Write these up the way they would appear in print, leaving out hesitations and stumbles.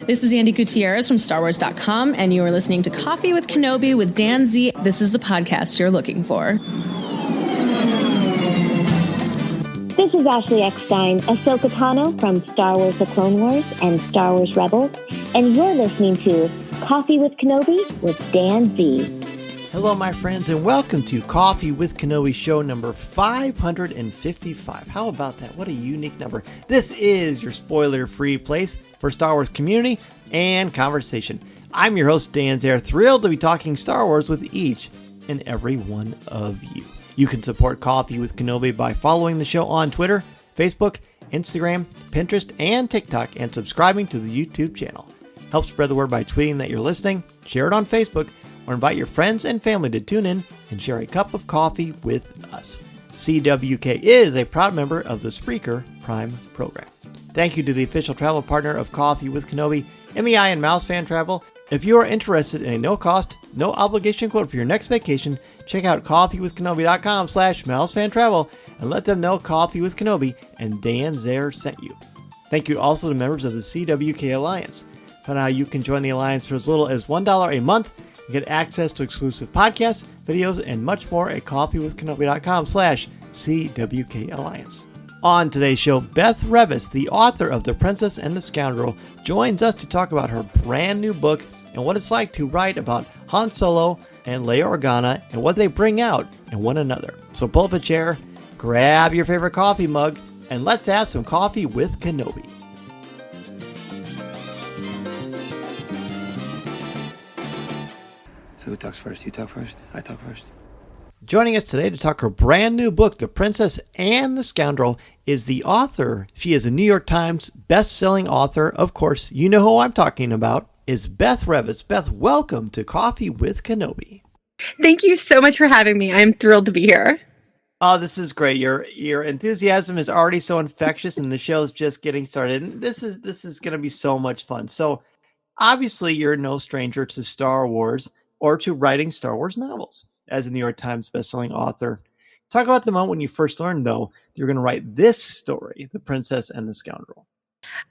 This is Andy Gutierrez from StarWars.com, and you are listening to Coffee with Kenobi with Dan Zehr. This is the podcast you're looking for. This is Ashley Eckstein, Ahsoka Tano from Star Wars The Clone Wars and Star Wars Rebels, and you're listening to Coffee with Kenobi with Dan Zehr. Hello, my friends, and welcome to Coffee with Kenobi show number 555. How about that? What a unique number. This is your spoiler-free place for Star Wars community and conversation. I'm your host, Dan Zehr, thrilled to be talking Star Wars with each and every one of you. You can support Coffee with Kenobi by following the show on Twitter, Facebook, Instagram, Pinterest, and TikTok, and subscribing to the YouTube channel. Help spread the word by tweeting that you're listening, share it on Facebook, or invite your friends and family to tune in and share a cup of coffee with us. CWK is a proud member of the Spreaker Prime program. Thank you to the official travel partner of Coffee with Kenobi, MEI and Mouse Fan Travel. If you are interested in a no-cost, no-obligation quote for your next vacation, check out coffeewithkenobi.com/mousefantravel and let them know Coffee with Kenobi and Dan Zehr sent you. Thank you also to members of the CWK Alliance. Find out how you can join the Alliance for as little as $1 a month and get access to exclusive podcasts, videos, and much more at coffeewithkenobi.com/CWK Alliance. On today's show, Beth Revis, the author of The Princess and The Scoundrel, joins us to talk about her brand new book and what it's like to write about Han Solo and Leia Organa and what they bring out in one another. So pull up a chair, grab your favorite coffee mug, and let's have some coffee with Kenobi. So who talks first? You talk first? I talk first? Joining us today to talk her brand new book, The Princess and The Scoundrel, is the author. She is a New York Times best-selling author. Of course, you know who I'm talking about, is Beth Revis. Beth, welcome to Coffee with Kenobi. Thank you so much for having me. I'm thrilled to be here. Oh, this is great. Your enthusiasm is already so infectious, and the show's just getting started. And this is going to be so much fun. So, obviously, you're no stranger to Star Wars or to writing Star Wars novels. As a New York Times bestselling author, talk about the moment when you first learned, though, you're going to write this story, The Princess and the Scoundrel.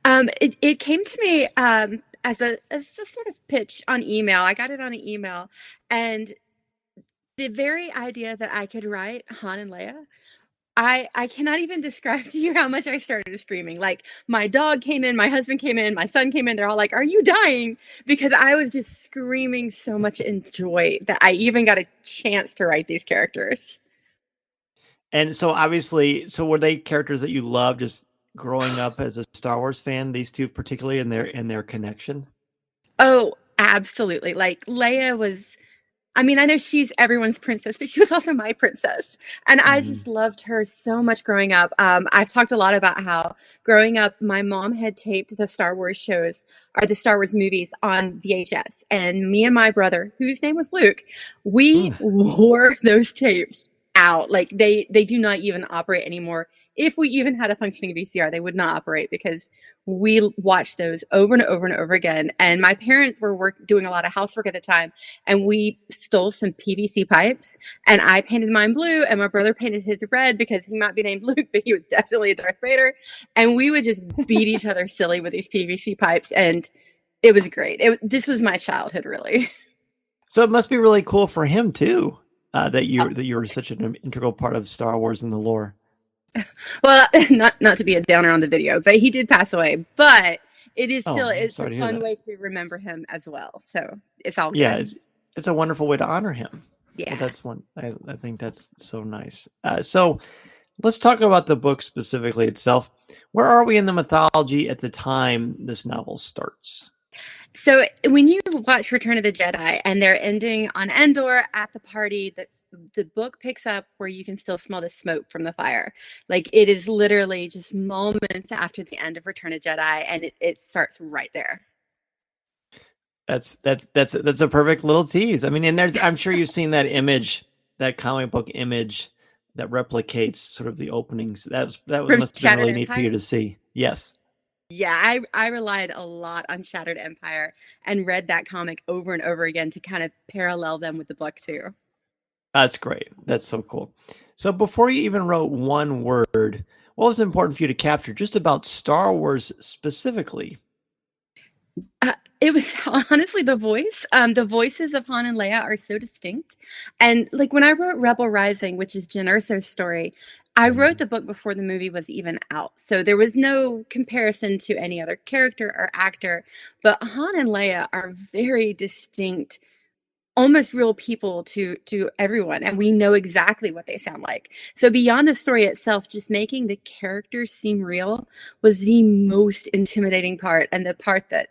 It came to me as a sort of pitch on email. I got it on an email, and the very idea that I could write Han and Leia, I cannot even describe to you how much I started screaming. Like, my dog came in, my husband came in, my son came in. They're all like, "Are you dying?" Because I was just screaming so much in joy that I even got a chance to write these characters. And so obviously, were they characters that you loved just growing up as a Star Wars fan, these two particularly in their connection? Oh, absolutely. Like, Leia was, I mean, I know she's everyone's princess, but she was also my princess. And I just loved her so much growing up. I've talked a lot about how growing up, my mom had taped the Star Wars shows or the Star Wars movies on VHS. And me and my brother, whose name was Luke, we wore those tapes out. Like, they do not even operate anymore. If we even had a functioning VCR, they would not operate because we watched those over and over and over again. And my parents were doing a lot of housework at the time, and we stole some PVC pipes, and I painted mine blue, and my brother painted his red because he might be named Luke, but he was definitely a Darth Vader. And we would just beat each other silly with these PVC pipes, and it was great. This was my childhood, really. So it must be really cool for him too, that you were such an integral part of Star Wars and the lore. Well, not to be a downer on the video, but he did pass away. But it is still it's a fun way to remember him as well. So it's all good. Yeah, it's a wonderful way to honor him. Yeah, that's one. I think that's so nice. So let's talk about the book specifically itself. Where are we in the mythology at the time this novel starts? So when you watch Return of the Jedi and they're ending on Endor at the party, the book picks up where you can still smell the smoke from the fire. Like, it is literally just moments after the end of Return of Jedi, and it starts right there. That's a perfect little tease. I mean, and I'm sure you've seen that image, that comic book image that replicates sort of the openings. That must have been really neat for you to see. Yes. Yeah, I relied a lot on Shattered Empire and read that comic over and over again to kind of parallel them with the book too. That's great. That's so cool. So before you even wrote one word, what was important for you to capture just about Star Wars specifically? It was honestly the voice. The voices of Han and Leia are so distinct. And like when I wrote Rebel Rising, which is Jyn Erso's story, I wrote the book before the movie was even out. So there was no comparison to any other character or actor. But Han and Leia are very distinct, almost real people to everyone, and we know exactly what they sound like. So beyond the story itself, just making the characters seem real was the most intimidating part, and the part that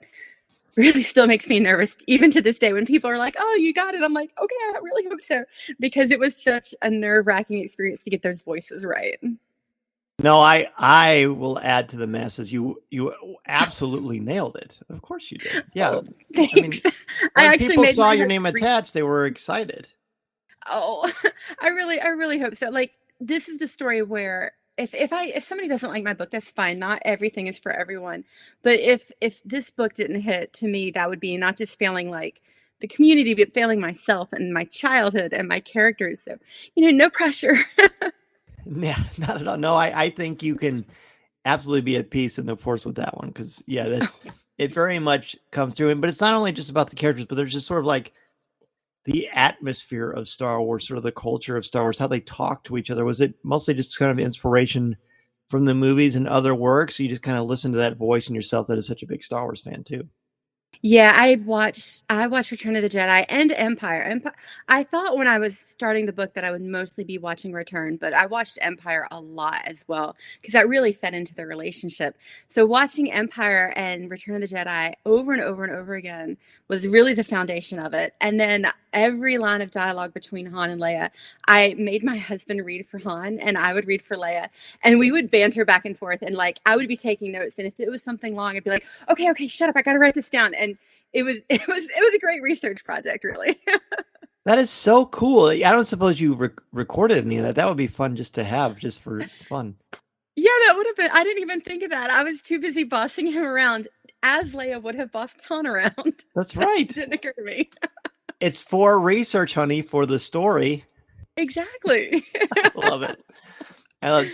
really still makes me nervous even to this day when people are like, oh, you got it. I'm like, okay, I really hope so, because it was such a nerve-wracking experience to get those voices right. No, I will add to the masses. You absolutely nailed it. Of course you did. Yeah. Oh, thanks. I mean, I when actually people made saw my your name husband attached, they were excited. Oh, I really hope so. Like, this is the story where if somebody doesn't like my book, that's fine. Not everything is for everyone. But if this book didn't hit, to me, that would be not just failing like the community, but failing myself and my childhood and my characters. So, no pressure. Yeah, not at all. No, I think you can absolutely be at peace in the force with that one, because it very much comes through. But it's not only just about the characters, but there's just sort of like the atmosphere of Star Wars, sort of the culture of Star Wars, how they talk to each other. Was it mostly just kind of inspiration from the movies and other works? You just kind of listen to that voice in yourself that is such a big Star Wars fan too. Yeah, I watched Return of the Jedi and Empire. I thought when I was starting the book that I would mostly be watching Return, but I watched Empire a lot as well because that really fed into the relationship. So watching Empire and Return of the Jedi over and over and over again was really the foundation of it. And then every line of dialogue between Han and Leia, I made my husband read for Han and I would read for Leia, and we would banter back and forth, and like I would be taking notes, and if it was something long, I'd be like, okay, shut up, I gotta write this down. And it was a great research project, really. That is so cool. I don't suppose you recorded any of that. That would be fun just to have, just for fun. Yeah, that would have been. I didn't even think of that. I was too busy bossing him around, as Leia would have bossed Han around. That's right. It didn't occur to me. It's for research, honey, for the story. Exactly. I love it. I love it.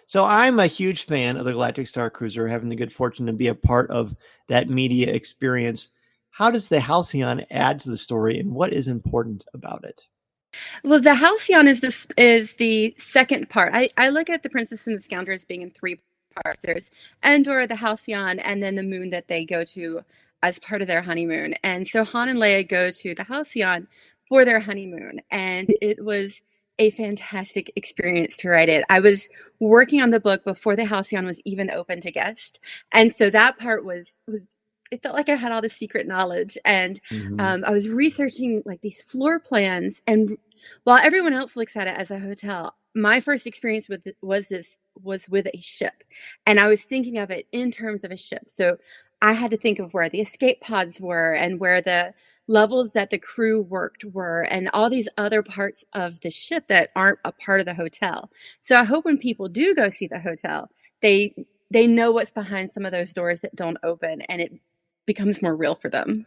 So I'm a huge fan of the Galactic Star Cruiser, having the good fortune to be a part of that media experience. How does the Halcyon add to the story, and what is important about it? Well, the Halcyon is the second part. I look at the Princess and the Scoundrel as being in three parts. There's Endor, the Halcyon, and then the moon that they go to as part of their honeymoon. And so Han and Leia go to the Halcyon for their honeymoon, and it was a fantastic experience to write it. I was working on the book before the Halcyon was even open to guests, and so that part was it felt like I had all the secret knowledge, and I was researching like these floor plans, and while everyone else looks at it as a hotel, my first experience with it was with a ship, and I was thinking of it in terms of a ship. So I had to think of where the escape pods were and where the levels that the crew worked were, and all these other parts of the ship that aren't a part of the hotel. So I hope when people do go see the hotel, they know what's behind some of those doors that don't open, and it becomes more real for them.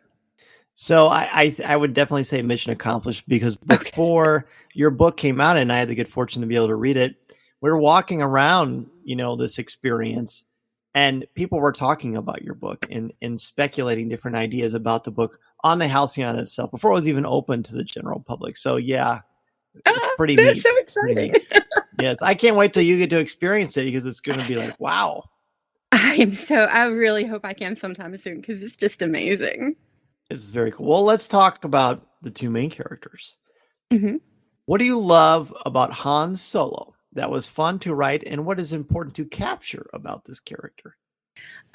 So I would definitely say mission accomplished, because before your book came out and I had the good fortune to be able to read it, we were walking around, this experience, and people were talking about your book and speculating different ideas about the book on the Halcyon itself before it was even open to the general public. So yeah, it's pretty That's neat. so exciting. Yes, I can't wait till you get to experience it, because it's going to be like, wow. I really hope I can sometime soon, because it's just amazing. This is very cool. Well, let's talk about the two main characters. Mm-hmm. What do you love about Han Solo that was fun to write, and what is important to capture about this character?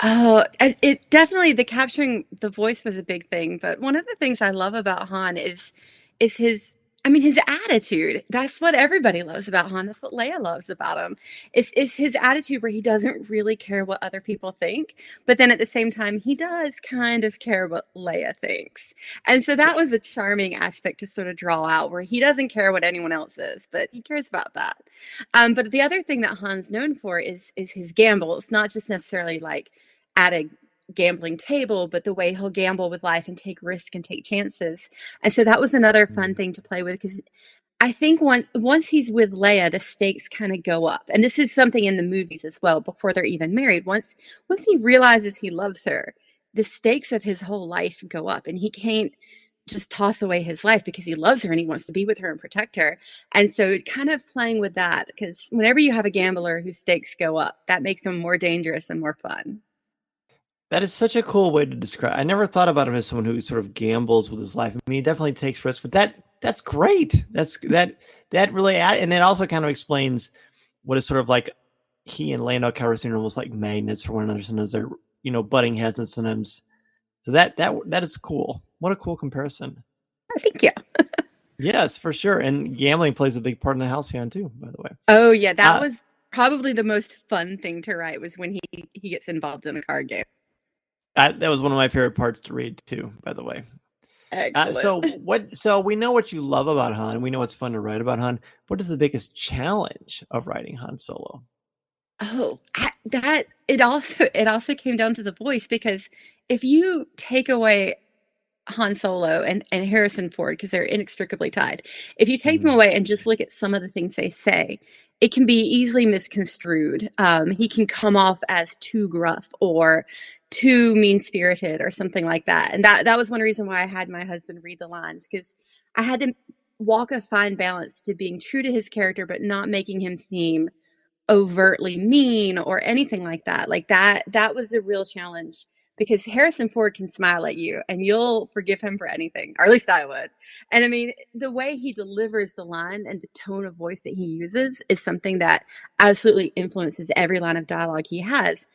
Oh, it definitely, the capturing the voice was a big thing, but one of the things I love about Han is his attitude. That's what everybody loves about Han. That's what Leia loves about him. Is his attitude where he doesn't really care what other people think, but then at the same time he does kind of care what Leia thinks. And so that was a charming aspect to sort of draw out, where he doesn't care what anyone else is, but he cares about that. But the other thing that Han's known for is his gambles, not just necessarily like at a gambling table, but the way he'll gamble with life and take risk and take chances. And so that was another fun thing to play with, because I think once he's with Leia, the stakes kind of go up. And this is something in the movies as well, before they're even married. Once he realizes he loves her, the stakes of his whole life go up, and he can't just toss away his life because he loves her and he wants to be with her and protect her. And so kind of playing with that, because whenever you have a gambler whose stakes go up, that makes them more dangerous and more fun. That is such a cool way to describe. I never thought about him as someone who sort of gambles with his life. I mean, he definitely takes risks, but that's great. That really, and it also kind of explains what is sort of like he and Lando Calrissian are almost like magnets for one another. Sometimes they're butting heads, and sometimes so that is cool. What a cool comparison. Thank you. Yes, for sure. And gambling plays a big part in the Halcyon too, by the way. Oh yeah, that was probably the most fun thing to write, was when he gets involved in a card game. That was one of my favorite parts to read too, by the way. Excellent. So we know what you love about Han. We know it's fun to write about Han. What is the biggest challenge of writing Han Solo? Oh, it also came down to the voice, because if you take away Han Solo and Harrison Ford, because they're inextricably tied, if you take them away and just look at some of the things they say, it can be easily misconstrued. He can come off as too gruff or too mean-spirited or something like that. And that was one reason why I had my husband read the lines, because I had to walk a fine balance to being true to his character, but not making him seem overtly mean or anything like that. Like that was a real challenge, because Harrison Ford can smile at you and you'll forgive him for anything, or at least I would. And I mean, the way he delivers the line and the tone of voice that he uses is something that absolutely influences every line of dialogue he has.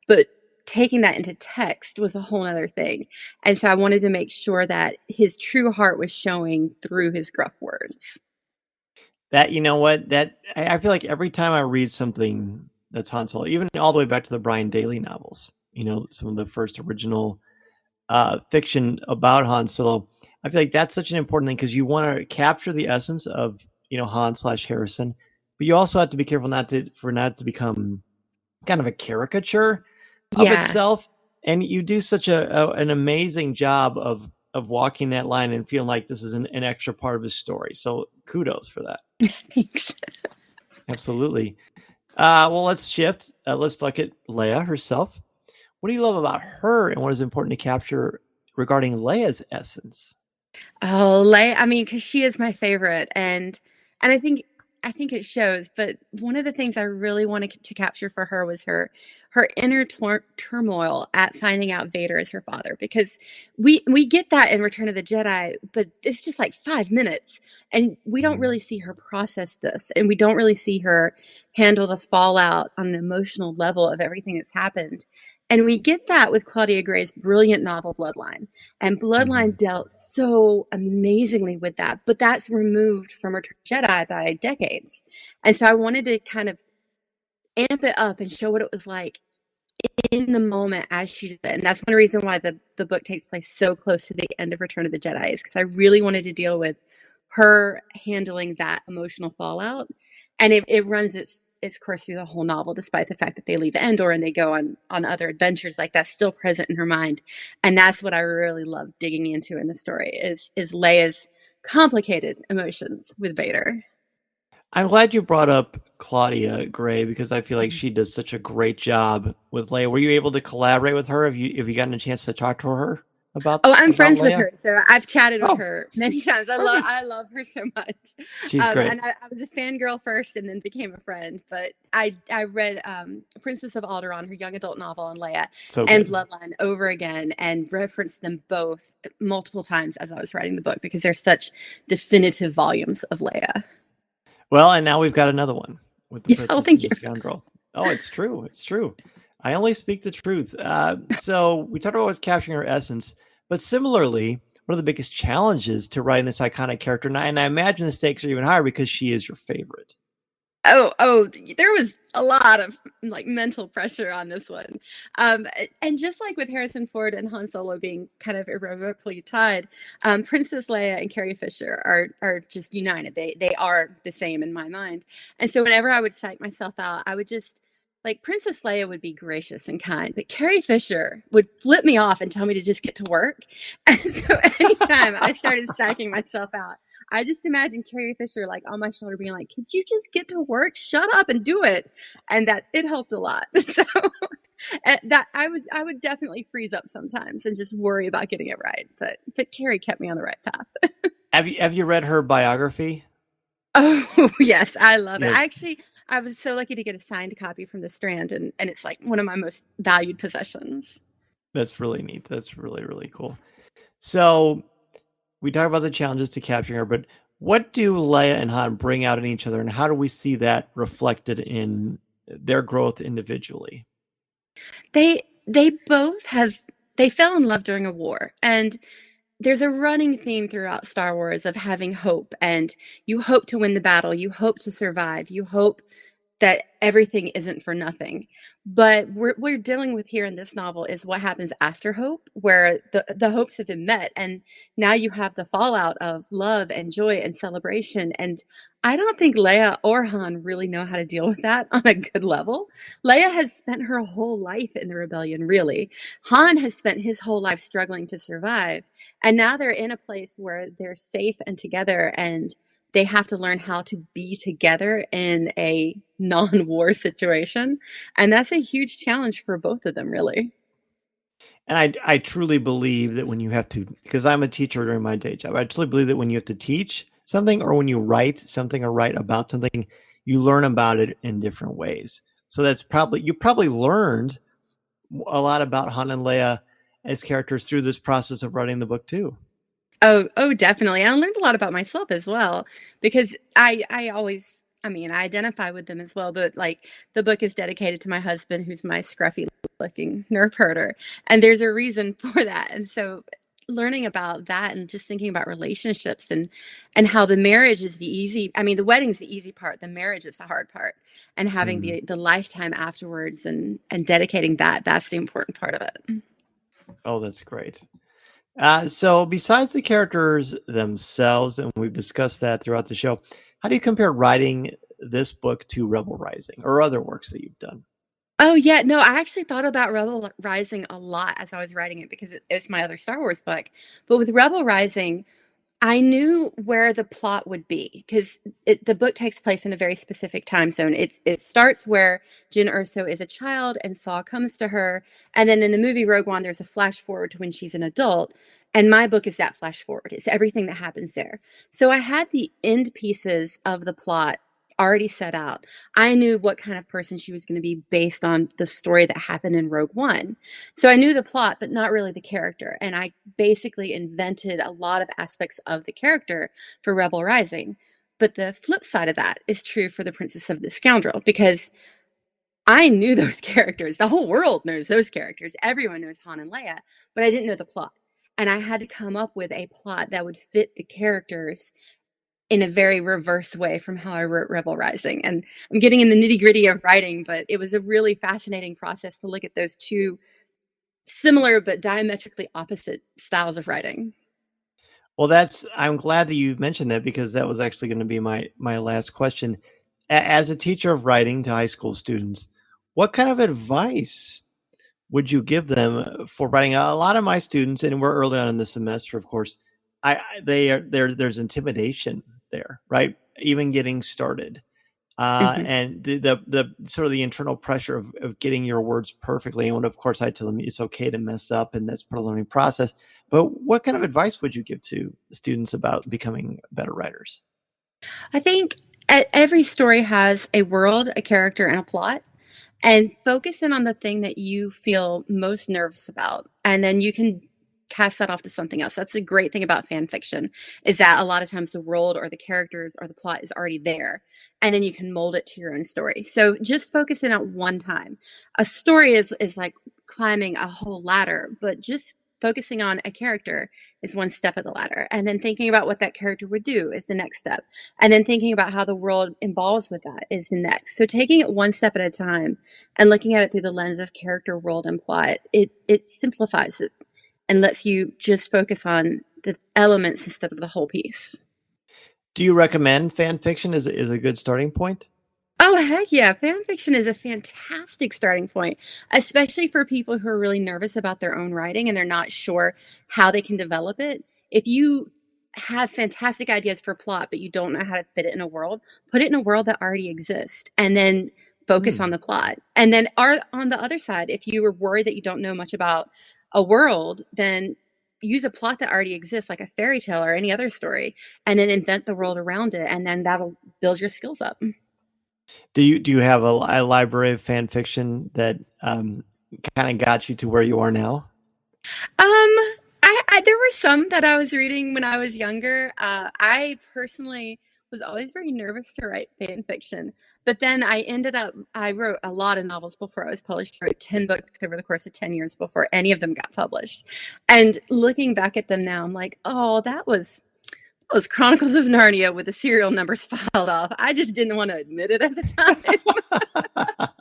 But taking that into text was a whole other thing. And so I wanted to make sure that his true heart was showing through his gruff words. That, I feel like every time I read something that's Han Solo, even all the way back to the Brian Daley novels, some of the first original fiction about Han Solo, I feel like that's such an important thing, because you want to capture the essence of, Han/Harrison, but you also have to be careful not to become kind of a caricature of itself. And you do such an amazing job of walking that line and feeling like this is an extra part of his story. So kudos for that. Thanks. Absolutely. Well, let's shift. Let's look at Leia herself. What do you love about her, and what is important to capture regarding Leia's essence? Oh, Leia, I mean, because she is my favorite, and I think it shows. But one of the things I really wanted to capture for her was her inner turmoil at finding out Vader is her father, because we get that in Return of the Jedi, but it's just like 5 minutes, and we don't really see her process this, and we don't really see her handle the fallout on an emotional level of everything that's happened. And we get that with Claudia Gray's brilliant novel Bloodline. And Bloodline dealt so amazingly with that, but that's removed from Return of the Jedi by decades. And so I wanted to kind of amp it up and show what it was like in the moment as she did it. And that's one reason why the book takes place so close to the end of Return of the Jedi, is because I really wanted to deal with her handling that emotional fallout. And it runs its course through the whole novel, despite the fact that they leave Endor and they go on other adventures. Like, that's still present in her mind. And that's what I really love digging into in the story, is Leia's complicated emotions with Vader. I'm glad you brought up Claudia Gray, because I feel like she does such a great job with Leia. Were you able to collaborate with her? Have you gotten a chance to talk to her about? Oh, I'm friends Leia? with her, so I've chatted with her many times. I love her so much. She's great. And I was a fangirl first, and then became a friend. But I read Princess of Alderaan, her young adult novel on Leia, and Bloodline over again, and referenced them both multiple times as I was writing the book, because they're such definitive volumes of Leia. Well, and now we've got another one with the Princess thank and The Scoundrel. Oh, it's true. It's true. I only speak the truth. So we talked about what's capturing her essence, but similarly, one of the biggest challenges to writing this iconic character, and I imagine the stakes are even higher because she is your favorite. Oh, there was a lot of mental pressure on this one. And just like with Harrison Ford and Han Solo being kind of irrevocably tied, Princess Leia and Carrie Fisher are just united. They are the same in my mind. And so whenever I would psych myself out, I would just, Princess Leia would be gracious and kind, but Carrie Fisher would flip me off and tell me to just get to work. And so anytime I started psyching myself out, I just imagined Carrie Fisher on my shoulder being like, could you just get to work? Shut up and do it. And that it helped a lot. So And that I would definitely freeze up sometimes and just worry about getting it right. But Carrie kept me on the right path. Have you read her biography? Oh, yes, I love it. Yeah, Actually, I was so lucky to get a signed copy from the Strand, and it's like one of my most valued possessions. that's really neat. That's really, really cool. So we talk about the challenges to capturing her, but what do Leia and Han bring out in each other, and how do we see that reflected in their growth individually? They both have they fell in love during a war, and there's a running theme throughout Star Wars of having hope, and you hope to win the battle, you hope to survive, you hope that everything isn't for nothing. But what we're dealing with here in this novel is what happens after hope, where the hopes have been met. And now you have the fallout of love and joy and celebration. And I don't think Leia or Han really know how to deal with that on a good level. Leia has spent her whole life in the rebellion, really. Han has spent his whole life struggling to survive. And now they're in a place where they're safe and together, and they have to learn how to be together in a non-war situation. And that's a huge challenge for both of them, really. And I truly believe that when you have to, because I'm a teacher during my day job, I truly believe that when you have to teach something or when you write something or write about something, you learn about it in different ways. So you probably learned a lot about Han and Leia as characters through this process of writing the book too. Oh, definitely. I learned a lot about myself as well, because I identify with them as well, but like the book is dedicated to my husband, who's my scruffy looking nerf herder. And there's a reason for that. And so learning about that and just thinking about relationships and how the marriage is the wedding's the easy part, the marriage is the hard part. And having the lifetime afterwards and dedicating that's the important part of it. Oh, that's great. So besides the characters themselves, and we've discussed that throughout the show, how do you compare writing this book to Rebel Rising or other works that you've done? Oh, yeah. No, I actually thought about Rebel Rising a lot as I was writing it because it was my other Star Wars book. But with Rebel Rising, I knew where the plot would be because the book takes place in a very specific time zone. It starts where Jyn Erso is a child and Saw comes to her. And then in the movie Rogue One, there's a flash forward to when she's an adult. And my book is that flash forward. It's everything that happens there. So I had the end pieces of the plot already set out. I knew what kind of person she was going to be based on the story that happened in Rogue One. So I knew the plot, but not really the character. And I basically invented a lot of aspects of the character for Rebel Rising. But the flip side of that is true for the Princess of the Scoundrel, because I knew those characters. The whole world knows those characters. Everyone knows Han and Leia, but I didn't know the plot. And I had to come up with a plot that would fit the characters in a very reverse way from how I wrote Rebel Rising. And I'm getting in the nitty-gritty of writing, but it was a really fascinating process to look at those two similar but diametrically opposite styles of writing. Well, I'm glad that you mentioned that because that was actually going to be my last question. As a teacher of writing to high school students, what kind of advice would you give them for writing? A lot of my students, and we're early on in the semester, of course, there's intimidation there, right? Even getting started. And the sort of the internal pressure of getting your words perfectly. And of course I tell them it's okay to mess up and that's part of the learning process. But what kind of advice would you give to students about becoming better writers? I think every story has a world, a character, and a plot. And focus in on the thing that you feel most nervous about. And then you can cast that off to something else. That's the great thing about fan fiction, is that a lot of times the world or the characters or the plot is already there. And then you can mold it to your own story. So just focus in at one time. A story is like climbing a whole ladder, but just focusing on a character is one step of the ladder. And then thinking about what that character would do is the next step. And then thinking about how the world involves with that is the next. So taking it one step at a time and looking at it through the lens of character, world, and plot, it simplifies it and lets you just focus on the elements instead of the whole piece. Do you recommend fan fiction is a good starting point? Oh, heck yeah. Fan fiction is a fantastic starting point, especially for people who are really nervous about their own writing and they're not sure how they can develop it. If you have fantastic ideas for plot, but you don't know how to fit it in a world, put it in a world that already exists and then focus on the plot. And then on the other side, if you were worried that you don't know much about a world, then use a plot that already exists, like a fairy tale or any other story, and then invent the world around it. And then that'll build your skills up. Do you have a library of fan fiction that kind of got you to where you are now? There were some that I was reading when I was younger. I personally was always very nervous to write fan fiction, but then I wrote a lot of novels before I was published. I wrote 10 books over the course of 10 years before any of them got published. And looking back at them now, I'm like, oh, that was Chronicles of Narnia with the serial numbers filed off. I just didn't want to admit it at the time. But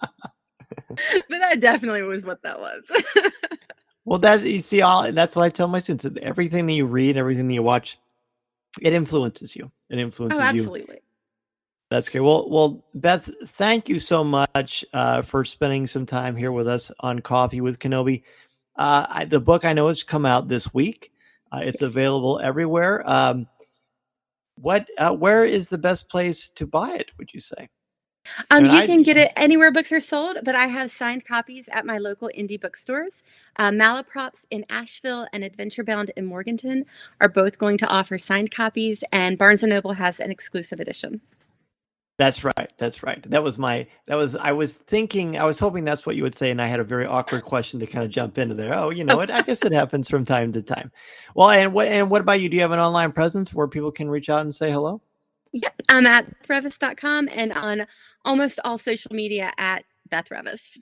that definitely was what that was. Well, that's what I tell my students. Everything that you read, everything that you watch, it influences you. It influences you. Absolutely. That's great. Well, Beth, thank you so much for spending some time here with us on Coffee with Kenobi. The book I know has come out this week. It's available everywhere. Where is the best place to buy it, would you say? You can get it anywhere books are sold, but I have signed copies at my local indie bookstores. Malaprops in Asheville and Adventure Bound in Morganton are both going to offer signed copies, and Barnes & Noble has an exclusive edition. That's right. I was hoping that's what you would say, and I had a very awkward question to kind of jump into there. Oh, I guess it happens from time to time. Well, and what about you? Do you have an online presence where people can reach out and say hello? Yep, I'm at BethRevis.com and on almost all social media at Beth Revis.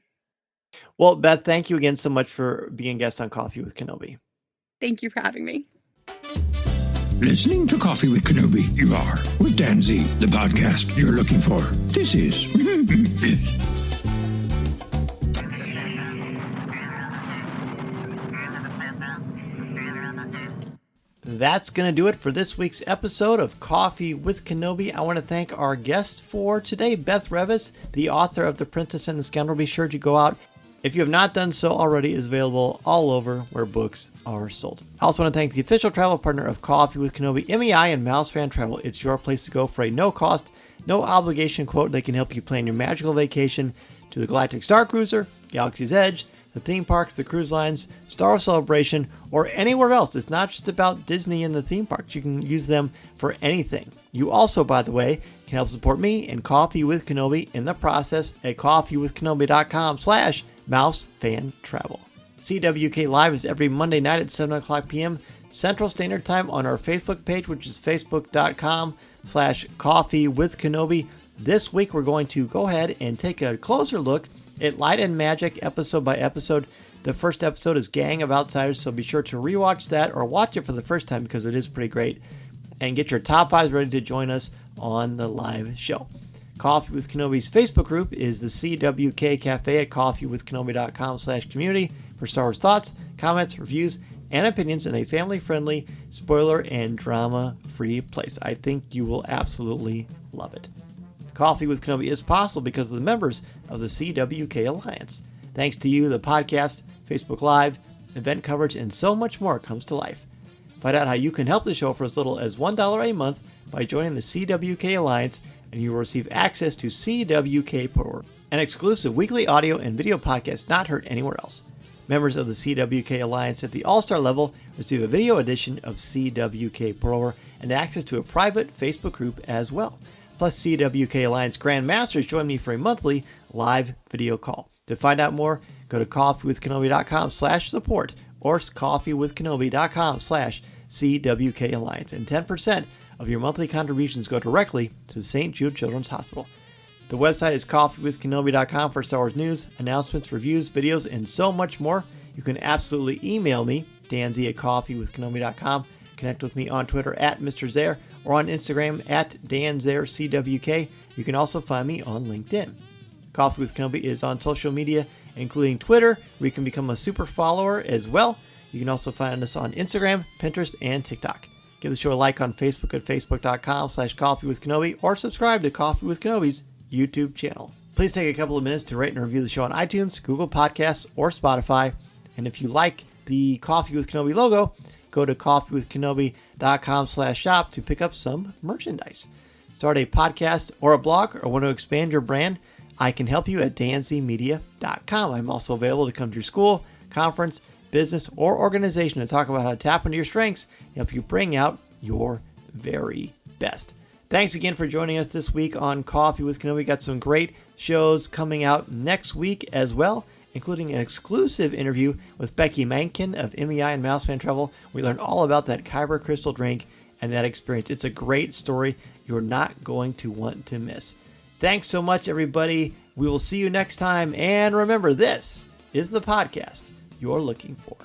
Well, Beth, thank you again so much for being a guest on Coffee with Kenobi. Thank you for having me. Listening to Coffee with Kenobi, you are, with Dan Zehr, the podcast you're looking for. This is... That's going to do it for this week's episode of Coffee with Kenobi. I want to thank our guest for today, Beth Revis, the author of The Princess and The Scoundrel. Be sure to go out. If you have not done so already, it is available all over where books are sold. I also want to thank the official travel partner of Coffee with Kenobi, MEI and Mouse Fan Travel. It's your place to go for a no-cost, no-obligation quote. They can help you plan your magical vacation to the Galactic Star Cruiser, Galaxy's Edge, the theme parks, the cruise lines, Star Wars Celebration, or anywhere else. It's not just about Disney and the theme parks. You can use them for anything. You also, by the way, can help support me and Coffee with Kenobi in the process at coffeewithkenobi.com/mousefantravel. CWK Live is every Monday night at 7 o'clock p.m. Central Standard Time on our Facebook page, which is facebook.com/coffeewithkenobi. This week, we're going to go ahead and take a closer look at Light and Magic episode by episode. The first episode is Gang of Outsiders, so be sure to rewatch that or watch it for the first time because it is pretty great. And get your top fives ready to join us on the live show. Coffee with Kenobi's Facebook group is the CWK Cafe at coffeewithkenobi.com/community for Star Wars thoughts, comments, reviews, and opinions in a family-friendly, spoiler and drama-free place. I think you will absolutely love it. Coffee with Kenobi is possible because of the members of the CWK Alliance. Thanks to you, the podcast, Facebook Live, event coverage, and so much more comes to life. Find out how you can help the show for as little as $1 a month by joining the CWK Alliance, and you will receive access to CWK Pro, an exclusive weekly audio and video podcast not heard anywhere else. Members of the CWK Alliance at the All-Star level receive a video edition of CWK Pro and access to a private Facebook group as well. Plus, CWK Alliance Grand Masters join me for a monthly live video call. To find out more, go to coffeewithkenobi.com/support or coffeewithkenobi.com/CWK Alliance. And 10% of your monthly contributions go directly to St. Jude Children's Hospital. The website is coffeewithkenobi.com for Star Wars news, announcements, reviews, videos, and so much more. You can absolutely email me, Dan Zehr at coffeewithkenobi.com. Connect with me on Twitter at Mr. Zehr or on Instagram at Dan Zehr CWK. You can also find me on LinkedIn. Coffee with Kenobi is on social media, including Twitter, where you can become a super follower as well. You can also find us on Instagram, Pinterest, and TikTok. Give the show a like on Facebook at facebook.com/coffeewithkenobi or subscribe to Coffee with Kenobi's YouTube channel. Please take a couple of minutes to rate and review the show on iTunes, Google Podcasts, or Spotify. And if you like the Coffee with Kenobi logo, go to coffeewithkenobi.com/shop to pick up some merchandise. Start a podcast or a blog or want to expand your brand? I can help you at danzmedia.com. I'm also available to come to your school, conference, business, or organization to talk about how to tap into your strengths and help you bring out your very best. Thanks again for joining us this week on Coffee with Kenobi. We got some great shows coming out next week as well, including an exclusive interview with Becky Mankin of MEI and Mouse Fan Travel. We learned all about that Kyber crystal drink and that experience. It's a great story you're not going to want to miss. Thanks so much, everybody. We will see you next time. And remember, this is the podcast you're looking for.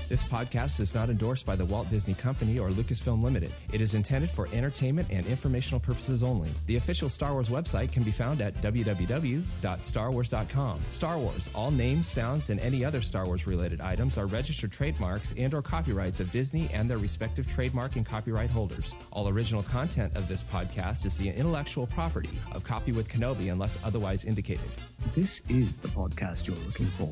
This podcast is not endorsed by the Walt Disney Company or Lucasfilm Limited. It is intended for entertainment and informational purposes only. The official Star Wars website can be found at www.starwars.com. Star Wars, all names, sounds, and any other Star Wars-related items are registered trademarks and/or copyrights of Disney and their respective trademark and copyright holders. All original content of this podcast is the intellectual property of Coffee with Kenobi unless otherwise indicated. This is the podcast you're looking for.